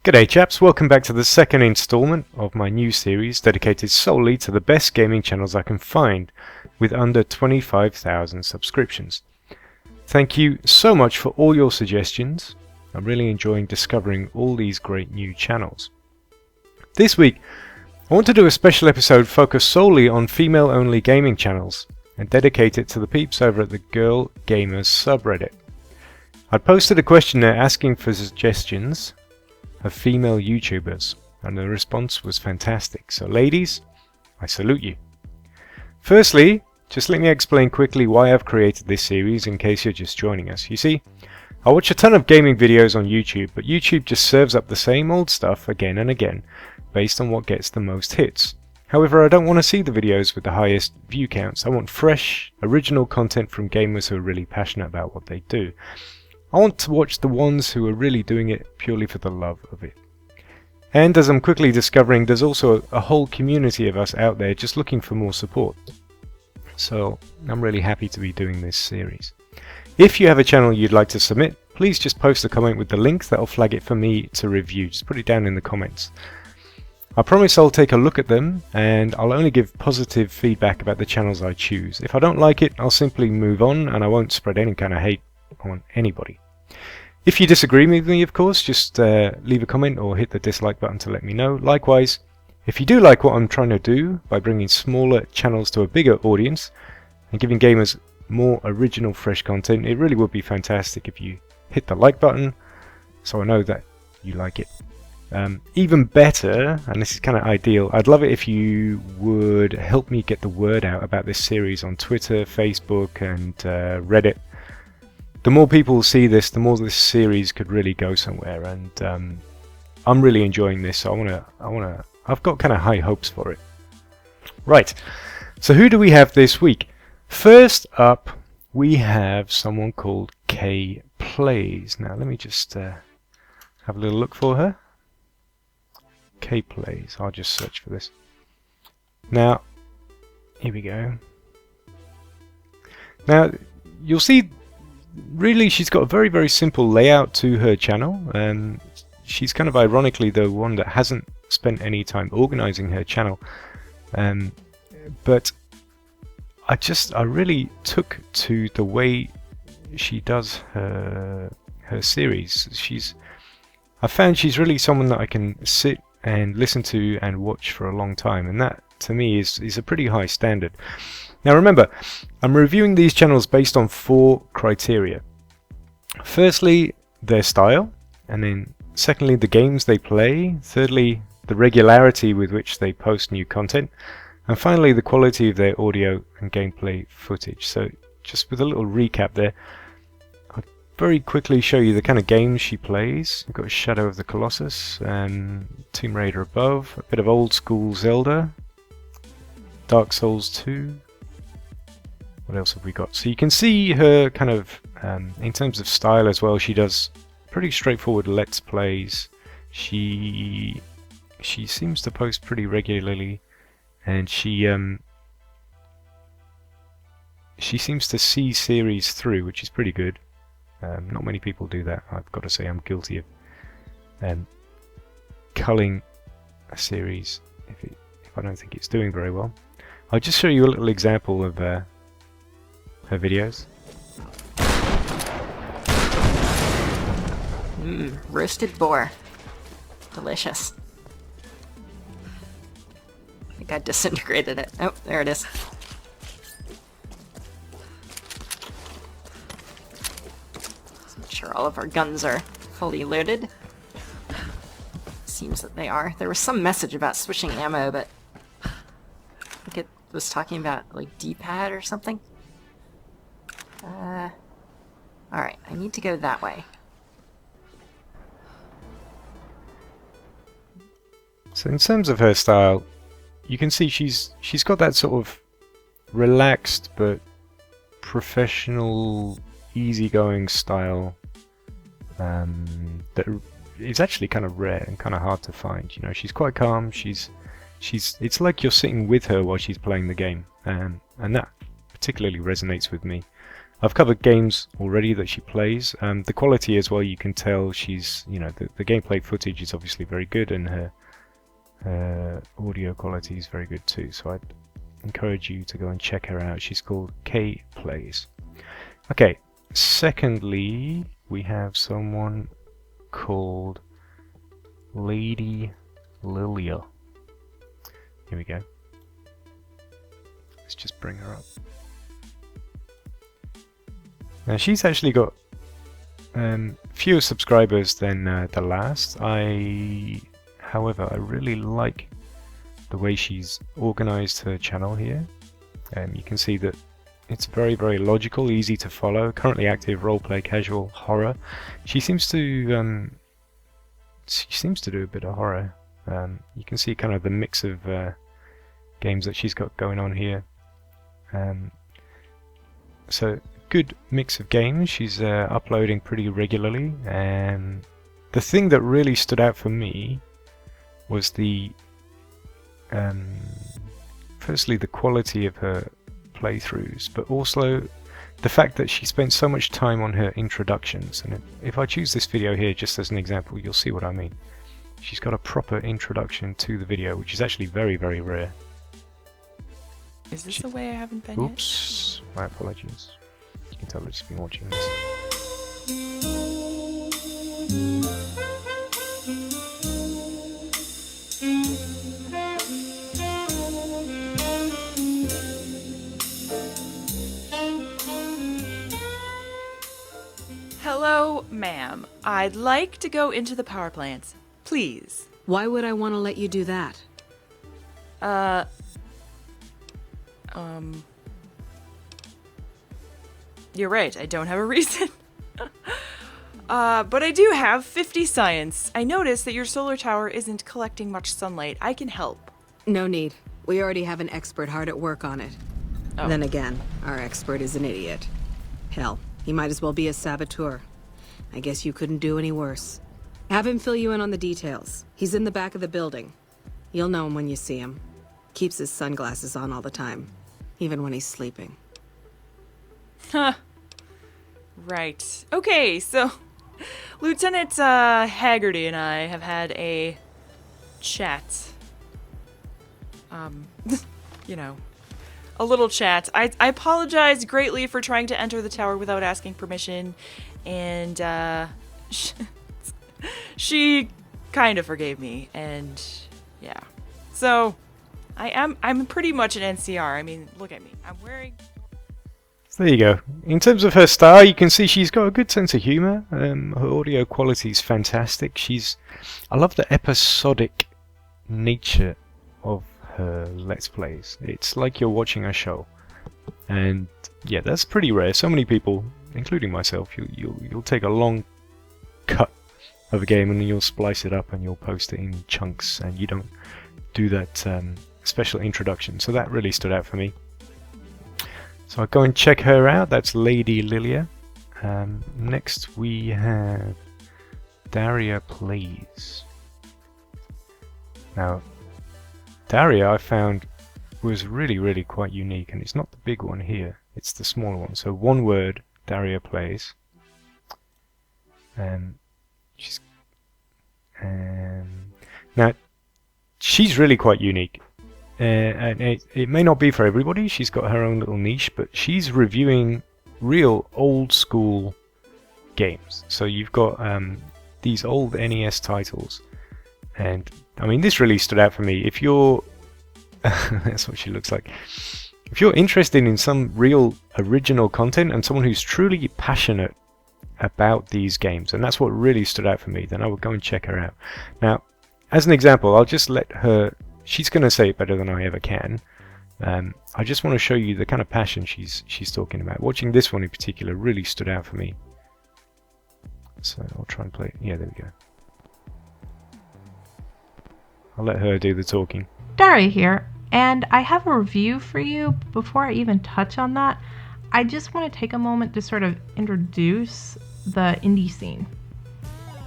G'day chaps, welcome back to the second instalment of my new series dedicated solely to the best gaming channels I can find with under 25,000 subscriptions. Thank you so much for all your suggestions. I'm really enjoying discovering all these great new channels. This week I want to do a special episode focused solely on female only gaming channels and dedicate it to the peeps over at the Girl Gamers subreddit. I posted a question there asking for suggestions of female YouTubers, and the response was fantastic. So ladies, I salute you. Firstly, just let me explain quickly why I've created this series in case you're just joining us. You see, I watch a ton of gaming videos on YouTube, but YouTube just serves up the same old stuff again and again based on what gets the most hits. However, I don't want to see the videos with the highest view counts. I want fresh, original content from gamers who are really passionate about what they do. I want to watch the ones who are really doing it purely for the love of it. And as I'm quickly discovering, there's also a whole community of us out there just looking for more support. So I'm really happy to be doing this series. If you have a channel you'd like to submit, please just post a comment with the link that'll flag it for me to review. Just put it down in the comments. I promise I'll take a look at them, and I'll only give positive feedback about the channels I choose. If I don't like it, I'll simply move on and I won't spread any kind of hate on anybody. If you disagree with me, of course, just leave a comment or hit the dislike button to let me know. Likewise, if you do like what I'm trying to do by bringing smaller channels to a bigger audience and giving gamers more original fresh content, it really would be fantastic if you hit the like button so I know that you like it. Even better, and this is kind of ideal, I'd love it if you would help me get the word out about this series on Twitter, Facebook and Reddit. The more people see this, the more this series could really go somewhere, and I'm really enjoying this. So I've got kind of high hopes for it. Right, so who do we have this week? First up, we have someone called K Plays. Now let me just have a little look for her. K Plays. I'll just search for this. Now, here we go. Now you'll see. Really, she's got a very, very simple layout to her channel, and she's kind of ironically the one that hasn't spent any time organizing her channel. But I really took to the way she does her series. I found she's really someone that I can sit and listen to and watch for a long time, and that to me is a pretty high standard. Now remember, I'm reviewing these channels based on 4 criteria. Firstly, their style, and then secondly, the games they play, thirdly, the regularity with which they post new content, and finally, the quality of their audio and gameplay footage. So just with a little recap there, I'll very quickly show you the kind of games she plays. We've got Shadow of the Colossus, and Tomb Raider Above, a bit of old school Zelda, Dark Souls 2. What else have we got? So you can see her kind of, in terms of style as well, she does pretty straightforward Let's Plays. She seems to post pretty regularly, and she seems to see series through, which is pretty good. Not many people do that. I've got to say I'm guilty of culling a series if I don't think it's doing very well. I'll just show you a little example of her videos. Roasted boar. Delicious. I think I disintegrated it. Oh, there it is. Let's make sure all of our guns are fully loaded. Seems that they are. There was some message about switching ammo, but I think it was talking about like D-pad or something. Alright, I need to go that way. So in terms of her style, you can see she's got that sort of relaxed but professional, easygoing style that is actually kind of rare and kind of hard to find. You know, she's quite calm. It's like you're sitting with her while she's playing the game, and that particularly resonates with me. I've covered games already that she plays. The quality as well, you can tell she's, you know, the gameplay footage is obviously very good, and her audio quality is very good too. So I'd encourage you to go and check her out. She's called K Plays. Okay, secondly, we have someone called Lady Lilia. Here we go. Let's just bring her up. Now she's actually got fewer subscribers than the last. However, I really like the way she's organized her channel here. You can see that it's very, very logical, easy to follow. Currently active, roleplay, casual, horror. She seems to do a bit of horror. You can see kind of the mix of games that she's got going on here. So good mix of games. She's uploading pretty regularly, and the thing that really stood out for me was the firstly the quality of her playthroughs, but also the fact that she spent so much time on her introductions. And if I choose this video here just as an example, you'll see what I mean. She's got a proper introduction to the video, which is actually very, very rare. Is this the way I haven't been Oops, my apologies. You can tell I've just been watching this. Hello, ma'am. I'd like to go into the power plants, please. Why would I want to let you do that? You're right, I don't have a reason. But I do have 50 science. I noticed that your solar tower isn't collecting much sunlight. I can help. No need. We already have an expert hard at work on it. Oh. Then again, our expert is an idiot. Hell, he might as well be a saboteur. I guess you couldn't do any worse. Have him fill you in on the details. He's in the back of the building. You'll know him when you see him. Keeps his sunglasses on all the time, even when he's sleeping. Huh. Right. Okay, so Lieutenant Haggerty and I have had a chat. You know, a little chat. I apologize greatly for trying to enter the tower without asking permission, and she kind of forgave me, and yeah. So I'm pretty much an NCR. I mean, look at me. I'm wearing. So there you go. In terms of her style, you can see she's got a good sense of humor. Her audio quality is fantastic. I love the episodic nature of her Let's Plays. It's like you're watching a show, and yeah, that's pretty rare. So many people, including myself, you'll take a long cut of a game and then you'll splice it up and you'll post it in chunks, and you don't do that special introduction. So that really stood out for me. So I'll go and check her out. That's Lady Lilia. Next we have Daria Plays. Now, Daria I found was really quite unique, and it's not the big one here, it's the smaller one. So one word, Daria Plays. Now, she's really quite unique. And it may not be for everybody. She's got her own little niche, but she's reviewing real old school games. So you've got these old NES titles, and I mean, this really stood out for me. If you're that's what she looks like. If you're interested in some real original content and someone who's truly passionate about these games, and that's what really stood out for me, then I would go and check her out. Now, as an example, I'll just let her. She's going to say it better than I ever can. I just want to show you the kind of passion she's talking about. Watching this one in particular really stood out for me. So I'll try and play it. Yeah, there we go. I'll let her do the talking. Daria here, and I have a review for you. Before I even touch on that, I just want to take a moment to sort of introduce the indie scene.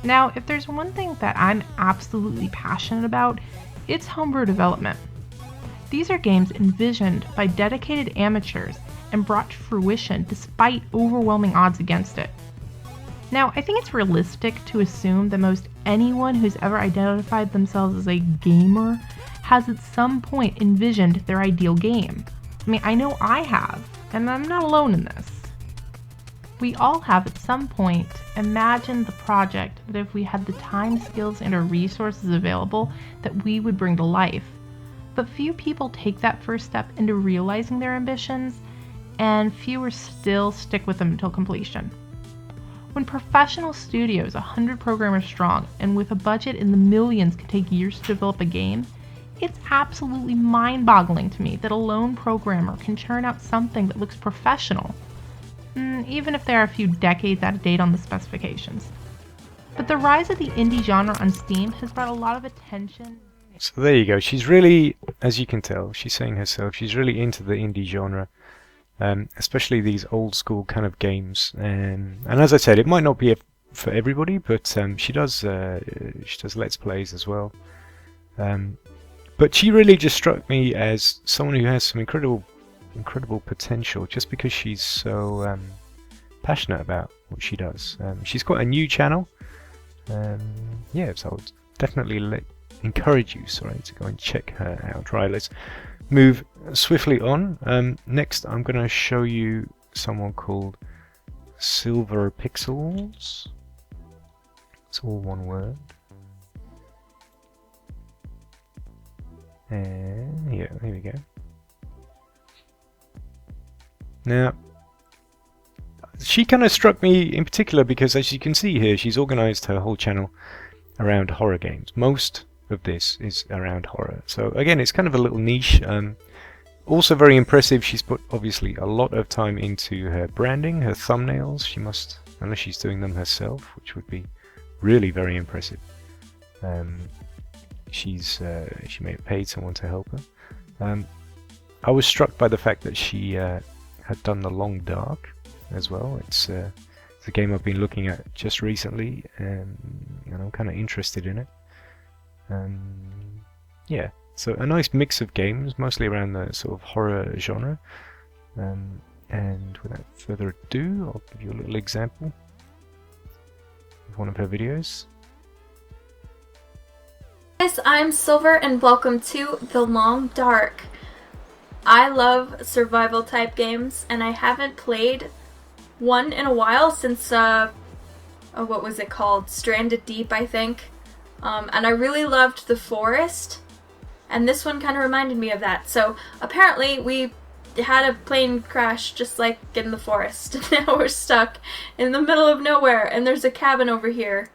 Now, if there's one thing that I'm absolutely passionate about, it's homebrew development. These are games envisioned by dedicated amateurs and brought to fruition despite overwhelming odds against it. Now, I think it's realistic to assume that most anyone who's ever identified themselves as a gamer has at some point envisioned their ideal game. I mean, I know I have, and I'm not alone in this. We all have at some point imagined the project that if we had the time, skills, and our resources available, that we would bring to life. But few people take that first step into realizing their ambitions, and fewer still stick with them until completion. When professional studios, 100 programmers strong, and with a budget in the millions can take years to develop a game, it's absolutely mind-boggling to me that a lone programmer can churn out something that looks professional, even if they're a few decades out of date on the specifications. But the rise of the indie genre on Steam has brought a lot of attention. So there you go. She's really, as you can tell, she's saying herself, she's really into the indie genre. Especially these old school kind of games, and as I said, it might not be for everybody, but she does let's plays as well. But she really just struck me as someone who has some incredible potential, just because she's so passionate about what she does. She's got a new channel. Yeah, so I would definitely encourage you, to go and check her out. Right, let's move swiftly on. Next, I'm going to show you someone called Silver Pixels. It's all one word. And yeah, here we go. Now, she kind of struck me in particular because, as you can see here, she's organized her whole channel around horror games. Most of this is around horror. So again, it's kind of a little niche. Also very impressive, she's put obviously a lot of time into her branding, her thumbnails. She must, unless she's doing them herself, which would be really very impressive. She may have paid someone to help her. I was struck by the fact that she had done The Long Dark as well. It's a game I've been looking at just recently, and I'm kind of interested in it. Yeah, so a nice mix of games, mostly around the sort of horror genre. And without further ado, I'll give you a little example of one of her videos. Guys, I'm Silver and welcome to The Long Dark. I love survival type games and I haven't played one in a while since, what was it called? Stranded Deep, I think. And I really loved The Forest, and this one kind of reminded me of that. So apparently we had a plane crash just like in The Forest. Now we're stuck in the middle of nowhere, and there's a cabin over here.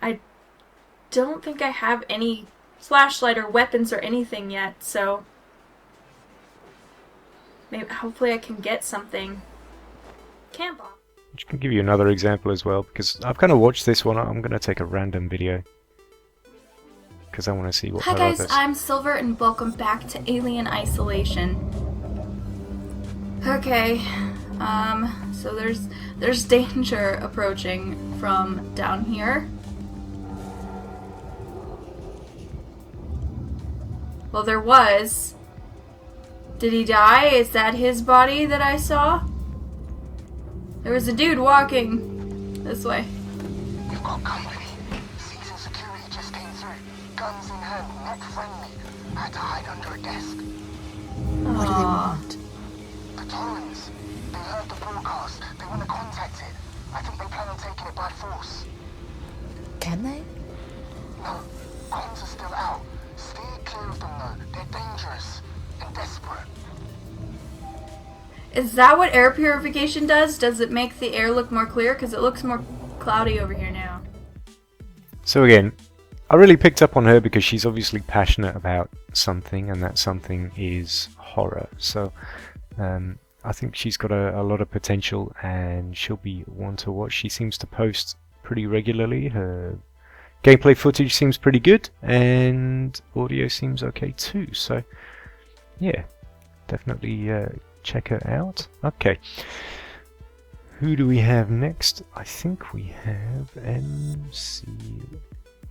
I don't think I have any flashlight or weapons or anything yet, so maybe hopefully I can get something. Camp on. Which can give you another example as well, because I've kind of watched this one. I'm going to take a random video because I want to see what. Hi guys, I'm Silver and welcome back to Alien Isolation. Okay, so there's danger approaching from down here. Well, there was. Did he die? Is that his body that I saw? There was a dude walking this way. You've got company. Season security just came through. Guns in hand, not friendly. I had to hide under a desk. What do they want? The Torrens. They heard the broadcast. They want to contact it. I think they plan on taking it by force. Can they? No, comms are still out. Steer clear of them though. They're dangerous and desperate. Is that what air purification does? Does it make the air look more clear? Because it looks more cloudy over here now. So again, I really picked up on her because she's obviously passionate about something, and that something is horror. So I think she's got a lot of potential, and she'll be one to watch. She seems to post pretty regularly. Her gameplay footage seems pretty good, and audio seems okay too. So yeah, definitely check her out. Okay, who do we have next? I think we have MC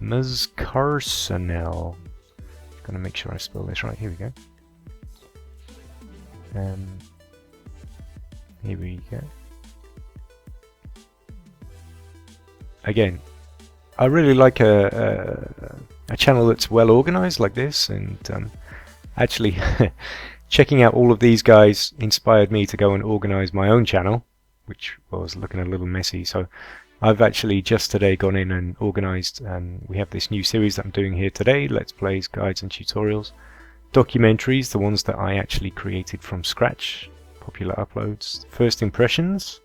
Ms. Carsonell. Gonna make sure I spell this right. Here we go. Here we go. Again, I really like a channel that's well organized like this, and actually checking out all of these guys inspired me to go and organize my own channel, which was looking a little messy. So I've actually just today gone in and organized, we have this new series that I'm doing here today, Let's Plays, Guides and Tutorials. Documentaries, the ones that I actually created from scratch, popular uploads, first impressions,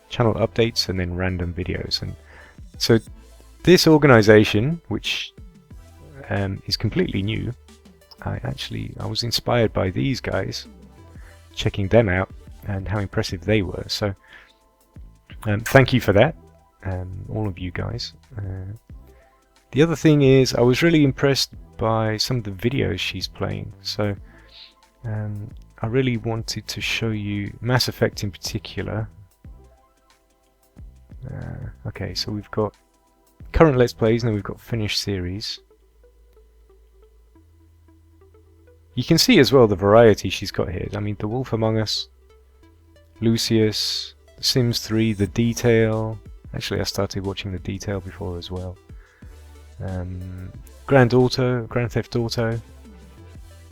channel updates, and then random videos. And so this organization, which is completely new, I was inspired by these guys, checking them out and how impressive they were. So thank you for that, all of you guys. The other thing is, I was really impressed by some of the videos she's playing. So I really wanted to show you Mass Effect in particular. Okay, so we've got current Let's Plays, and then we've got finished series. You can see as well the variety she's got here. I mean, The Wolf Among Us, Lucius, The Sims 3, The Detail. Actually, I started watching The Detail before as well. Grand Theft Auto,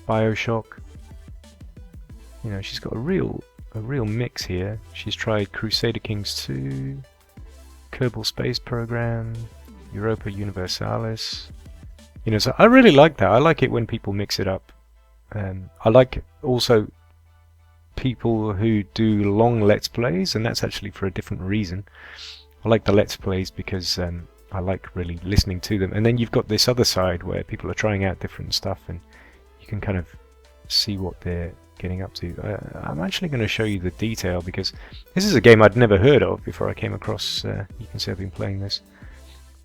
Bioshock. You know, she's got a real mix here. She's tried Crusader Kings 2, Kerbal Space Program, Europa Universalis. You know, so I really like that. I like it when people mix it up. I like also people who do long Let's Plays, and that's actually for a different reason. I like the Let's Plays because I like really listening to them. And then you've got this other side where people are trying out different stuff, and you can kind of see what they're getting up to. I'm actually going to show you The Detail, because this is a game I'd never heard of before I came across. You can see I've been playing this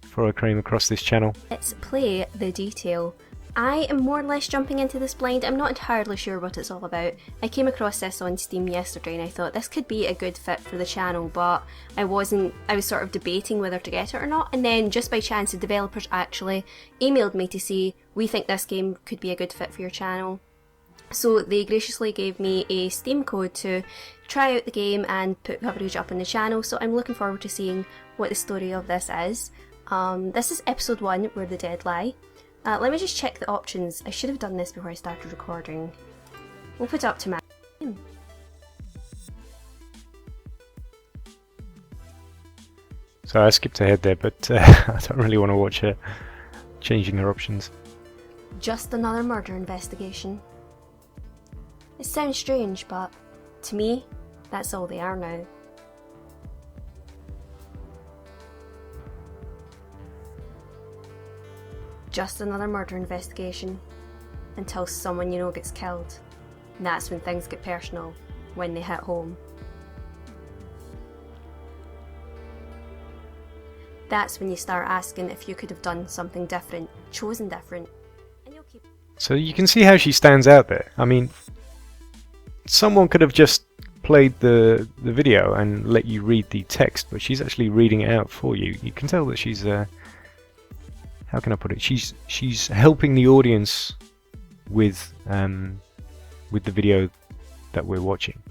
before I came across this channel. Let's play The Detail. I am more or less jumping into this blind. I'm not entirely sure what it's all about. I came across this on Steam yesterday and I thought this could be a good fit for the channel, but I was sort of debating whether to get it or not, and then just by chance the developers actually emailed me to say, we think this game could be a good fit for your channel. So they graciously gave me a Steam code to try out the game and put coverage up on the channel, so I'm looking forward to seeing what the story of this is. This is episode 1, Where the Dead Lie. Let me just check the options. I should have done this before I started recording. We'll put it up to max. So I skipped ahead there, but I don't really want to watch her changing her options. Just another murder investigation. It sounds strange, but to me, that's all they are now. Just another murder investigation. Until someone you know gets killed. And that's when things get personal. When they hit home. That's when you start asking if you could have done something different, chosen different. And you'll keep... So you can see how she stands out there. I mean, someone could have just played the video and let you read the text, but she's actually reading it out for you. You can tell that she's how can I put it? She's helping the audience with the video that we're watching.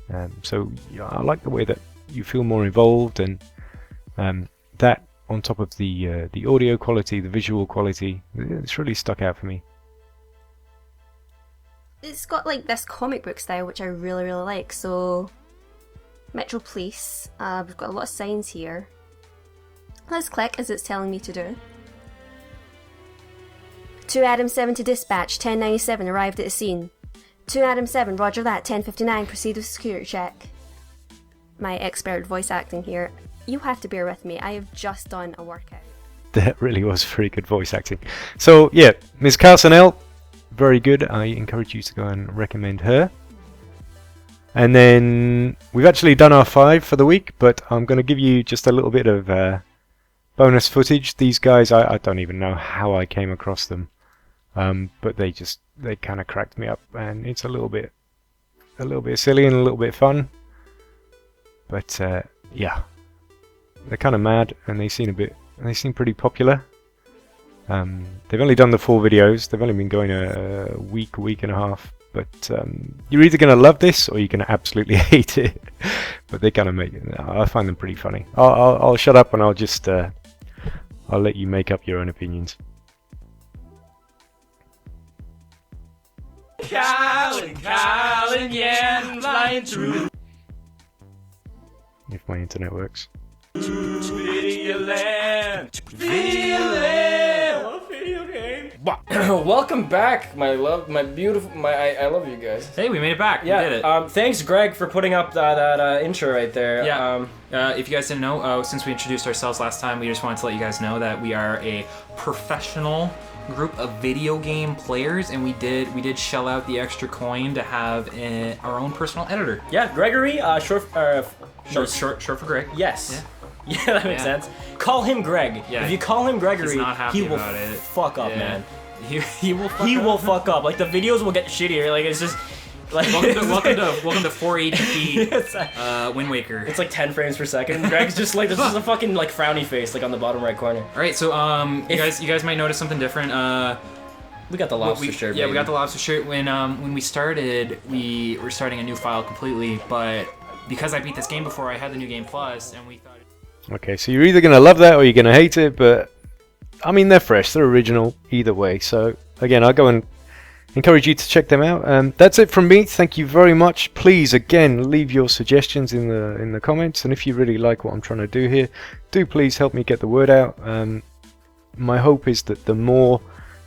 So yeah, I like the way that you feel more involved, and that on top of the audio quality, the visual quality, it's really stuck out for me. It's got like this comic book style which I really like. So Metro Police, we've got a lot of signs here. Let's click as it's telling me to do. To Adam 7 to dispatch, 1097 arrived at the scene. To Adam 7, roger that, 1059 proceed with security check. My expert voice acting here. You have to bear with me, I have just done a workout. That really was very good voice acting. So yeah, Ms. Carson, very good. I encourage you to go and recommend her. And then we've actually done our 5 for the week, but I'm going to give you just a little bit of bonus footage. These guys, I don't even know how I came across them. But they kind of cracked me up, and it's a little bit silly and a little bit fun. But yeah, they're kind of mad, and they seem pretty popular. They've only done the 4 videos. They've only been going a week and a half, But you're either going to love this or you're going to absolutely hate it. But they kind of make it. I find them pretty funny. I'll shut up and I'll just I'll let you make up your own opinions. Colin, yeah, flying through If my internet works. video land. Video land. What video game? Welcome back, my beautiful, I love you guys. Hey, we made it back. Yeah, We did it. thanks, Greg, for putting up that intro right there. Yeah. If you guys didn't know, since we introduced ourselves last time, we just wanted to let you guys know that we are a professional group of video game players, and we did shell out the extra coin to have our own personal editor. Yeah, Gregory, short for Greg. Yes. Yeah. Yeah, that makes sense. Call him Greg. Yeah. If you call him Gregory, He's not happy he will about it. fuck up, Yeah. man. He will fuck He up. will fuck up. Like the videos will get shittier. Like it's just like welcome to 480p it's, Wind Waker. it's like 10 frames per second. Greg's just like this is a fucking like frowny face like on the bottom right corner. All right, so you guys might notice something different. We got the lobster shirt. Yeah, baby. we got the lobster shirt. When we started, we were starting a new file completely, but because I beat this game before, I had the new game plus, and we thought. Okay, so you're either going to love that or you're going to hate it, but I mean, they're fresh, they're original either way. So again, I'll go and encourage you to check them out. That's it from me. Thank you very much. Please, again, leave your suggestions in the comments, and if you really like what I'm trying to do here, do please help me get the word out. My hope is that the more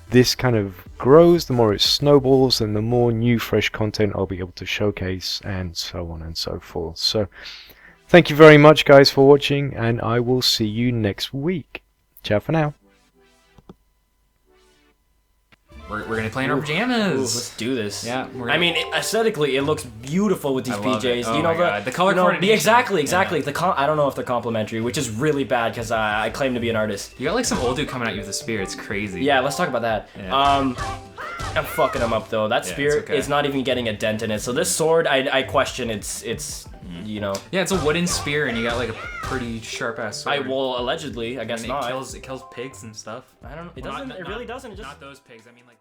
this kind of grows, the more it snowballs, and the more new, fresh content I'll be able to showcase, and so on and so forth. So thank you very much, guys, for watching, and I will see you next week. Ciao for now. We're gonna play in our Ooh, pajamas. let's do this. Yeah, I mean, aesthetically, it looks beautiful with these I love PJs. it. Oh you know my God. The color you know, coordination. Exactly. Yeah. I don't know if they're complimentary, which is really bad because I claim to be an artist. You got like some old dude coming at you with a spear. It's crazy. Yeah, let's talk about that. Yeah. I'm fucking him up though. That Yeah, spear it's okay. is not even getting a dent in it. So this sword, I question it's you know. Yeah, it's a wooden spear, and you got like a pretty sharp ass sword. Allegedly, I guess And not. It kills pigs and stuff. I don't know. It Well, doesn't. not- It really doesn't. It just Not those pigs. I mean like.